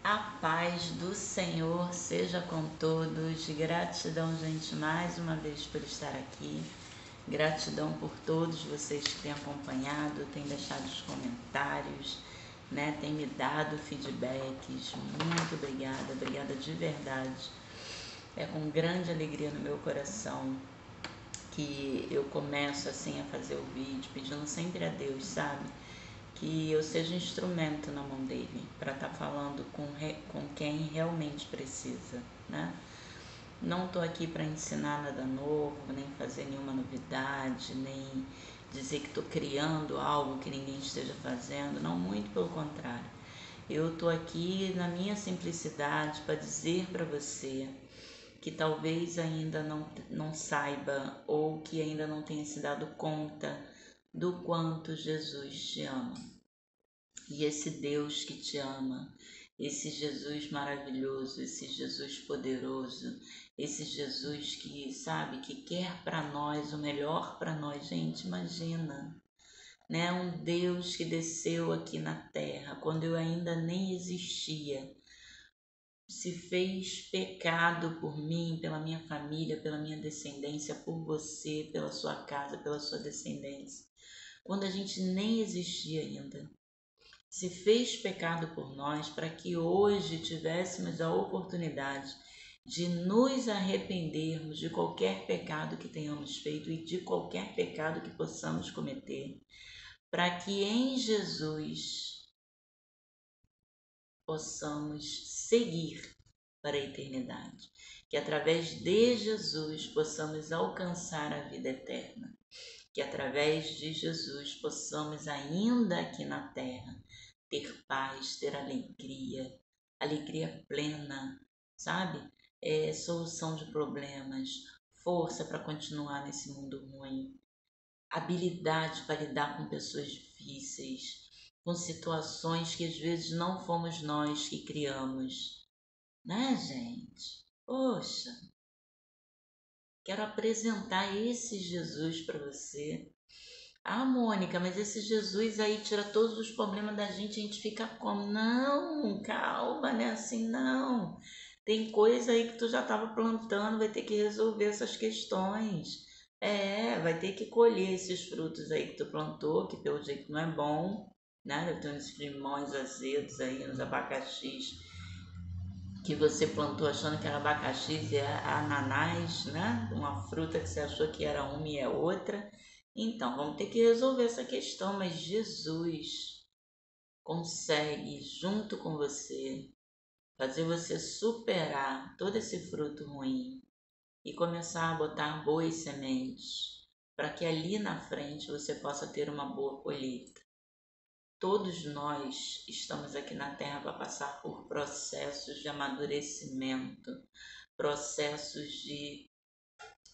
A paz do Senhor seja com todos. Gratidão, gente, mais uma vez por estar aqui. Gratidão por todos vocês que têm acompanhado, têm deixado os comentários, né? Têm me dado feedbacks. Muito obrigada de verdade. É com grande alegria no meu coração que eu começo assim a fazer o vídeo, pedindo sempre a Deus, sabe? Que eu seja instrumento na mão dele para estar falando com quem realmente precisa, né? Não tô aqui para ensinar nada novo, nem fazer nenhuma novidade, nem dizer que estou criando algo que ninguém esteja fazendo, não, muito pelo contrário. Eu tô aqui na minha simplicidade para dizer para você que talvez ainda não saiba ou que ainda não tenha se dado conta do quanto Jesus te ama. E esse Deus que te ama, esse Jesus maravilhoso, esse Jesus poderoso, esse Jesus que sabe que quer para nós o melhor para nós, gente, imagina, né? Um Deus que desceu aqui na terra quando eu ainda nem existia, se fez pecado por mim, pela minha família, pela minha descendência, por você, pela sua casa, pela sua descendência, quando a gente nem existia ainda. Se fez pecado por nós para que hoje tivéssemos a oportunidade de nos arrependermos de qualquer pecado que tenhamos feito e de qualquer pecado que possamos cometer, para que em Jesus possamos seguir para a eternidade, que através de Jesus possamos alcançar a vida eterna, que através de Jesus possamos ainda aqui na terra ter paz, ter alegria, alegria plena, sabe? Solução de problemas, força para continuar nesse mundo ruim, habilidade para lidar com pessoas difíceis, com situações que às vezes não fomos nós que criamos, né, gente? Poxa, quero apresentar esse Jesus para você. Ah, Mônica, mas esse Jesus aí tira todos os problemas da gente, a gente fica como? Não, calma, né? Assim não. Tem coisa aí que tu já estava plantando, vai ter que resolver essas questões. Vai ter que colher esses frutos aí que tu plantou, que pelo jeito não é bom, né? Deve ter uns limões azedos aí, uns abacaxis que você plantou achando que era abacaxi e é ananás, né? Uma fruta que você achou que era uma e é outra. Então, vamos ter que resolver essa questão, mas Jesus consegue, junto com você, fazer você superar todo esse fruto ruim e começar a botar boas sementes, para que ali na frente você possa ter uma boa colheita. Todos nós estamos aqui na Terra para passar por processos de amadurecimento, processos de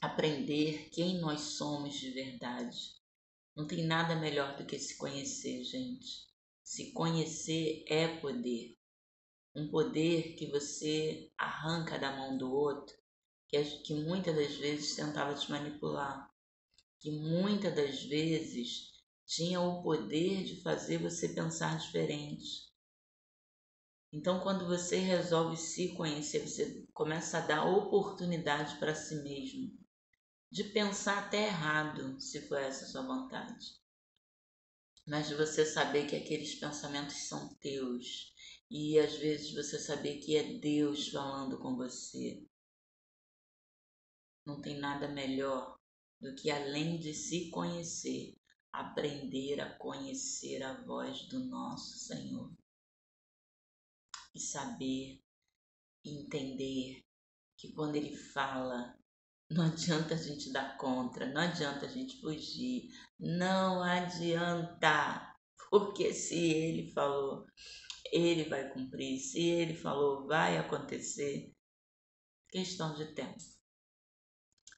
aprender quem nós somos de verdade. Não tem nada melhor do que se conhecer, gente. Se conhecer é poder. Um poder que você arranca da mão do outro, que muitas das vezes tentava te manipular, que muitas das vezes tinha o poder de fazer você pensar diferente. Então, quando você resolve se conhecer, você começa a dar oportunidade para si mesmo de pensar até errado, se for essa a sua vontade, mas de você saber que aqueles pensamentos são teus e às vezes você saber que é Deus falando com você. Não tem nada melhor do que, além de se conhecer, aprender a conhecer a voz do nosso Senhor e saber e entender que quando Ele fala, não adianta a gente dar contra, não adianta a gente fugir, não adianta, porque se Ele falou, Ele vai cumprir, se Ele falou, vai acontecer, questão de tempo.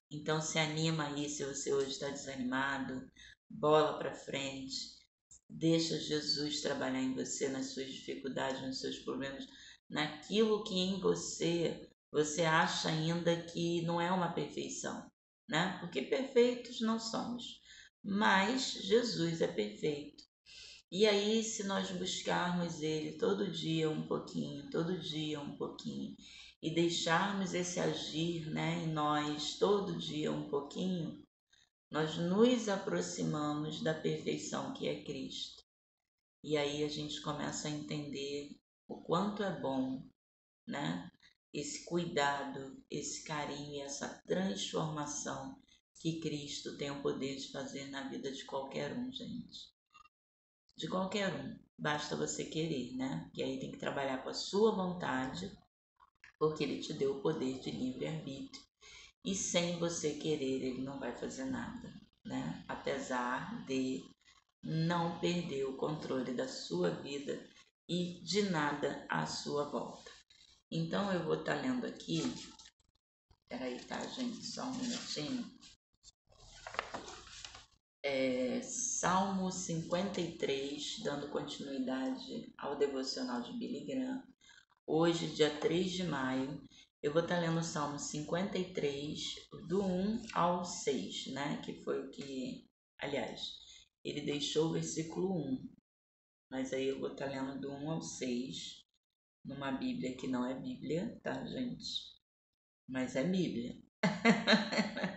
Então se anima aí, se você hoje está desanimado, bola para frente, deixa Jesus trabalhar em você, nas suas dificuldades, nos seus problemas, naquilo que em você acha ainda que não é uma perfeição, né? Porque perfeitos não somos, mas Jesus é perfeito. E aí, se nós buscarmos Ele todo dia um pouquinho, todo dia um pouquinho, e deixarmos esse agir, né, em nós todo dia um pouquinho, nós nos aproximamos da perfeição que é Cristo. E aí a gente começa a entender o quanto é bom, né, esse cuidado, esse carinho e essa transformação que Cristo tem o poder de fazer na vida de qualquer um, gente. De qualquer um. Basta você querer, né? Que aí tem que trabalhar com a sua vontade, porque Ele te deu o poder de livre-arbítrio. E sem você querer, Ele não vai fazer nada, né? Apesar de não perder o controle da sua vida e de nada à sua volta. Então eu vou estar lendo aqui. Peraí, tá, gente? Só um minutinho. Salmo 53, dando continuidade ao devocional de Billy Graham. Hoje, dia 3 de maio, eu vou estar lendo o Salmo 53, do 1 ao 6, né? Que foi o que, aliás, ele deixou o versículo 1, mas aí eu vou estar lendo do 1 ao 6, numa Bíblia que não é Bíblia, tá, gente? Mas é Bíblia.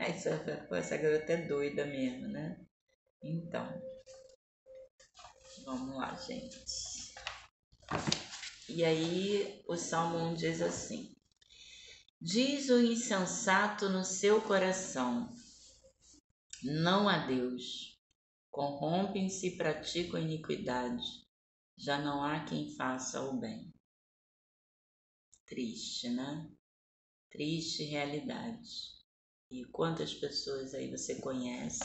Essa garota é doida mesmo, né? Então, vamos lá, gente. E aí, o Salmo 1 diz assim: diz o insensato no seu coração, não há Deus. Corrompem-se e praticam iniquidade. Já não há quem faça o bem. Triste, né? Triste realidade. E quantas pessoas aí você conhece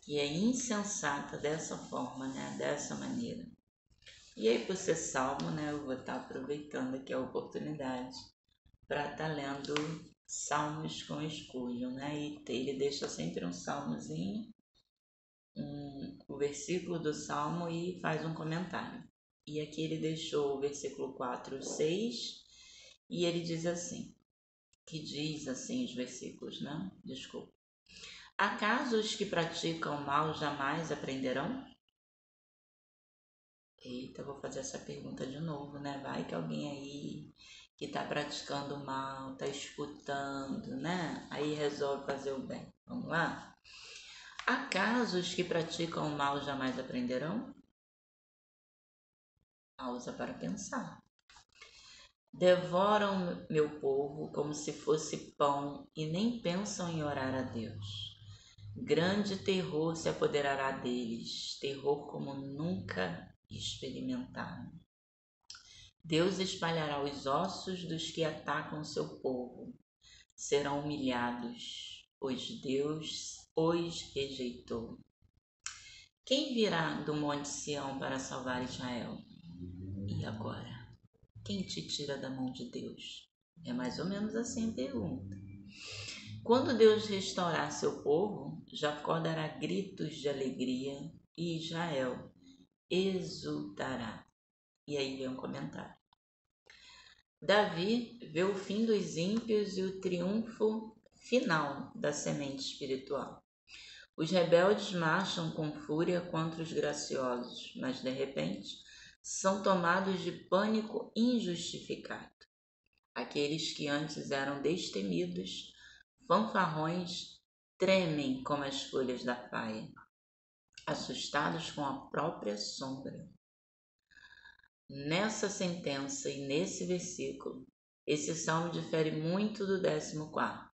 que é insensata dessa forma, né? Dessa maneira. E aí, por ser salmo, né? Eu vou estar aproveitando aqui a oportunidade para estar lendo salmos com Spurgeon, né? E ele deixa sempre um salmozinho, o versículo do salmo e faz um comentário. E aqui ele deixou o versículo 4, 6, e ele diz assim, que diz assim os versículos, né? Desculpa. Acaso os que praticam mal jamais aprenderão? Eita, vou fazer essa pergunta de novo, né? Vai que alguém aí que tá praticando mal, tá escutando, né? Aí resolve fazer o bem. Vamos lá? Acaso os que praticam o mal jamais aprenderão? Pausa para pensar. Devoram meu povo como se fosse pão e nem pensam em orar a Deus. Grande terror se apoderará deles, terror como nunca experimentaram. Deus espalhará os ossos dos que atacam seu povo. Serão humilhados, pois Deus os rejeitou. Quem virá do monte Sião para salvar Israel? E agora? Quem te tira da mão de Deus? É mais ou menos assim a pergunta. Quando Deus restaurar seu povo, Jacó dará gritos de alegria e Israel exultará. E aí vem um comentário. Davi vê o fim dos ímpios e o triunfo final da semente espiritual. Os rebeldes marcham com fúria contra os graciosos, mas de repente são tomados de pânico injustificado. Aqueles que antes eram destemidos, fanfarrões, tremem como as folhas da faia, assustados com a própria sombra. Nessa sentença e nesse versículo, esse salmo difere muito do 14º.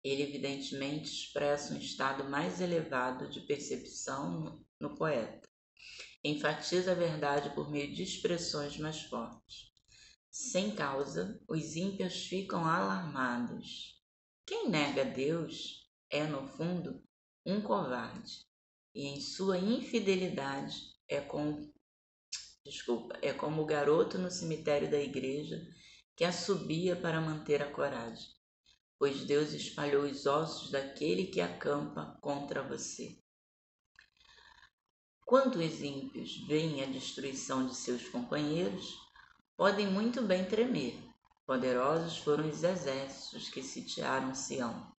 Ele evidentemente expressa um estado mais elevado de percepção no poeta. Enfatiza a verdade por meio de expressões mais fortes. Sem causa, os ímpios ficam alarmados. Quem nega Deus é, no fundo, um covarde, e em sua infidelidade é como o garoto no cemitério da igreja que assobia para manter a coragem, pois Deus espalhou os ossos daquele que acampa contra você. Quando os ímpios veem a destruição de seus companheiros, podem muito bem tremer. Poderosos foram os exércitos que sitiaram Sião,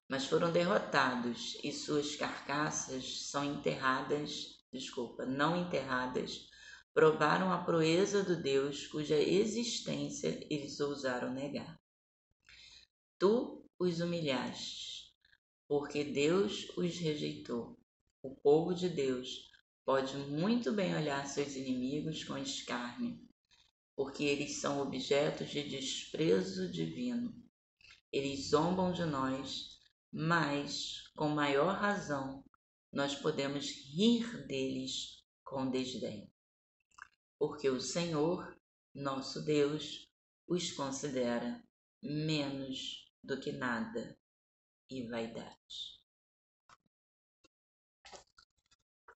mas foram derrotados e suas carcaças são enterradas não enterradas, provaram a proeza do Deus cuja existência eles ousaram negar. Tu os humilhaste, porque Deus os rejeitou. O povo de Deus pode muito bem olhar seus inimigos com escárnio, porque eles são objetos de desprezo divino. Eles zombam de nós, mas, com maior razão, nós podemos rir deles com desdém. Porque o Senhor, nosso Deus, os considera menos do que nada e vaidade.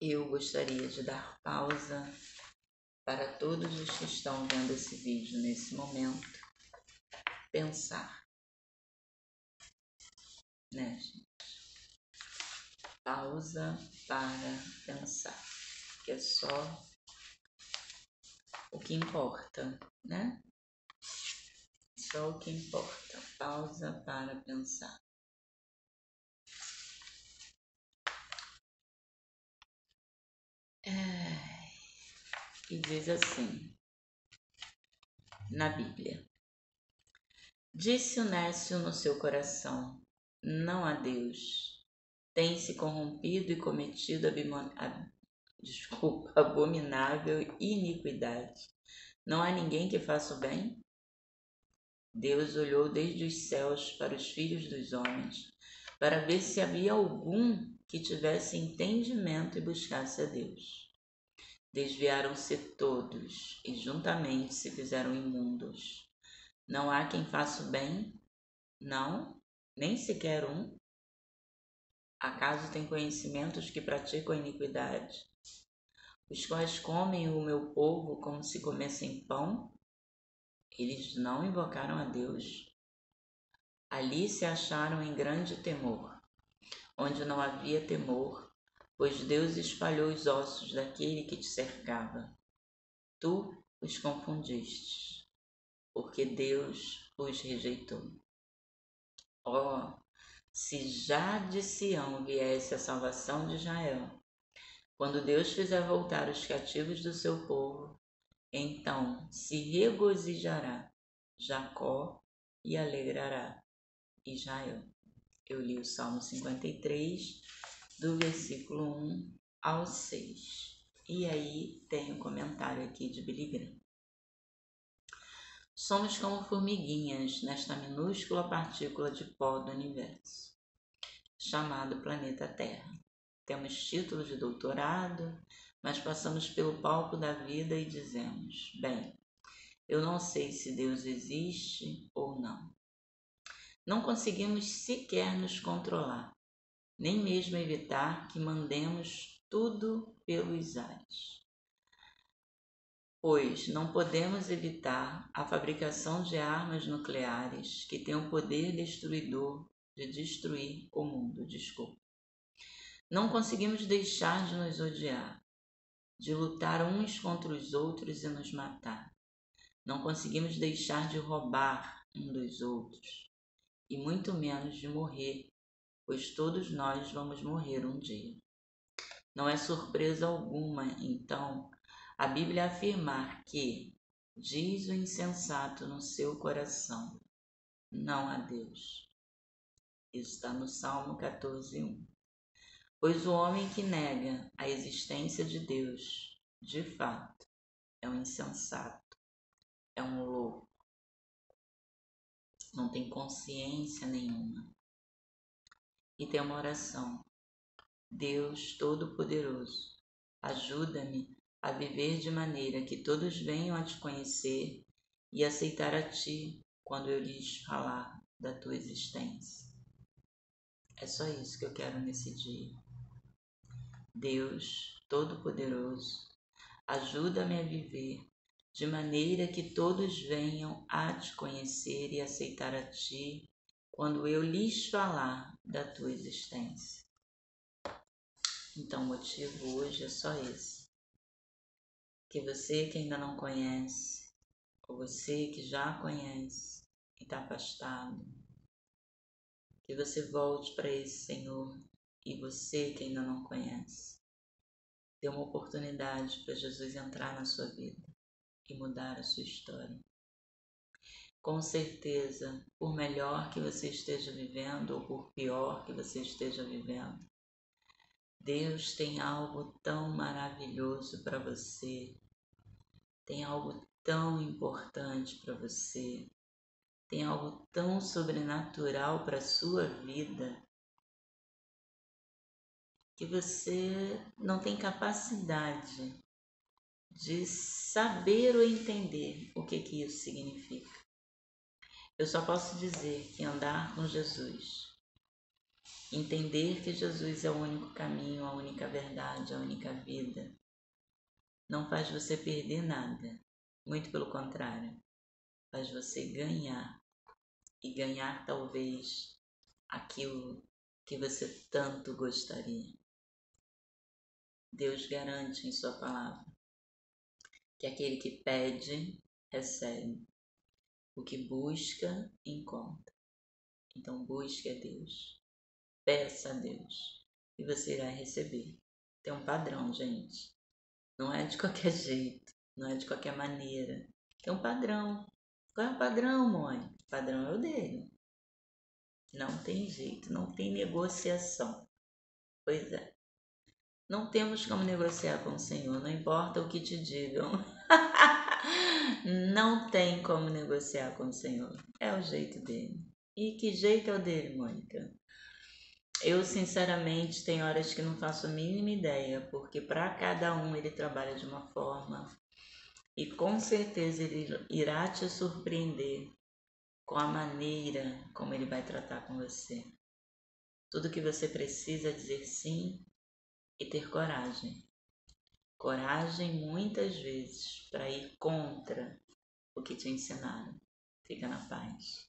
Eu gostaria de dar pausa para todos os que estão vendo esse vídeo nesse momento pensar, né, gente? Pausa para pensar, que é só o que importa, né? Só o que importa. Pausa para pensar. E diz assim, na Bíblia: disse o nécio no seu coração, não há Deus. Tem se corrompido e cometido abominável iniquidade. Não há ninguém que faça o bem? Deus olhou desde os céus para os filhos dos homens, para ver se havia algum que tivesse entendimento e buscasse a Deus. Desviaram-se todos e juntamente se fizeram imundos. Não há quem faça o bem? Não, nem sequer um. Acaso tem conhecimento os que praticam a iniquidade, os quais comem o meu povo como se comessem pão? Eles não invocaram a Deus. Ali se acharam em grande temor, onde não havia temor, pois Deus espalhou os ossos daquele que te cercava. Tu os confundiste, porque Deus os rejeitou. Oh, se já de Sião viesse a salvação de Israel, quando Deus fizer voltar os cativos do seu povo, então se regozijará Jacó e alegrará Israel. Eu li o Salmo 53, do versículo 1 ao 6. E aí tem um comentário aqui de Billy Graham. Somos como formiguinhas nesta minúscula partícula de pó do universo, chamado planeta Terra. Temos título de doutorado, mas passamos pelo palco da vida e dizemos, bem, eu não sei se Deus existe ou não. Não conseguimos sequer nos controlar, nem mesmo evitar que mandemos tudo pelos ares. Pois não podemos evitar a fabricação de armas nucleares que têm o poder destruidor de destruir o mundo. Não conseguimos deixar de nos odiar, de lutar uns contra os outros e nos matar. Não conseguimos deixar de roubar um dos outros, e muito menos de morrer, pois todos nós vamos morrer um dia. Não é surpresa alguma, então, a Bíblia afirmar que diz o insensato no seu coração, não há Deus. Isso está no Salmo 14:1. Pois o homem que nega a existência de Deus, de fato, é um insensato, é um louco, não tem consciência nenhuma. E tem uma oração: Deus Todo-Poderoso, ajuda-me a viver de maneira que todos venham a te conhecer e aceitar a ti quando eu lhes falar da tua existência. É só isso que eu quero nesse dia. Deus Todo-Poderoso, ajuda-me a viver de maneira que todos venham a te conhecer e aceitar a ti quando eu lhes falar da tua existência. Então, o motivo hoje é só esse. Que você que ainda não conhece, ou você que já conhece e está afastado, que você volte para esse Senhor, e você que ainda não conhece, Dê uma oportunidade para Jesus entrar na sua vida e mudar a sua história. Com certeza, por melhor que você esteja vivendo ou por pior que você esteja vivendo, Deus tem algo tão maravilhoso para você, tem algo tão importante para você, tem algo tão sobrenatural para a sua vida que você não tem capacidade de saber ou entender o que isso significa. Eu só posso dizer que andar com Jesus, entender que Jesus é o único caminho, a única verdade, a única vida, não faz você perder nada. Muito pelo contrário, faz você ganhar. E ganhar talvez aquilo que você tanto gostaria. Deus garante em sua palavra que aquele que pede, recebe. O que busca, encontra. Então busque a Deus. Peça a Deus. E você irá receber. Tem um padrão, gente. Não é de qualquer jeito. Não é de qualquer maneira. Tem um padrão. Qual é o padrão, mãe? O padrão é o dele. Não tem jeito. Não tem negociação. Pois é. Não temos como negociar com o Senhor. Não importa o que te digam. Não tem como negociar com o Senhor. É o jeito dele. E que jeito é o dele, Mônica? Eu, sinceramente, tem horas que não faço a mínima ideia, porque para cada um ele trabalha de uma forma e com certeza ele irá te surpreender com a maneira como ele vai tratar com você. Tudo que você precisa é dizer sim e ter coragem. Coragem muitas vezes para ir contra o que te ensinaram. Fica na paz.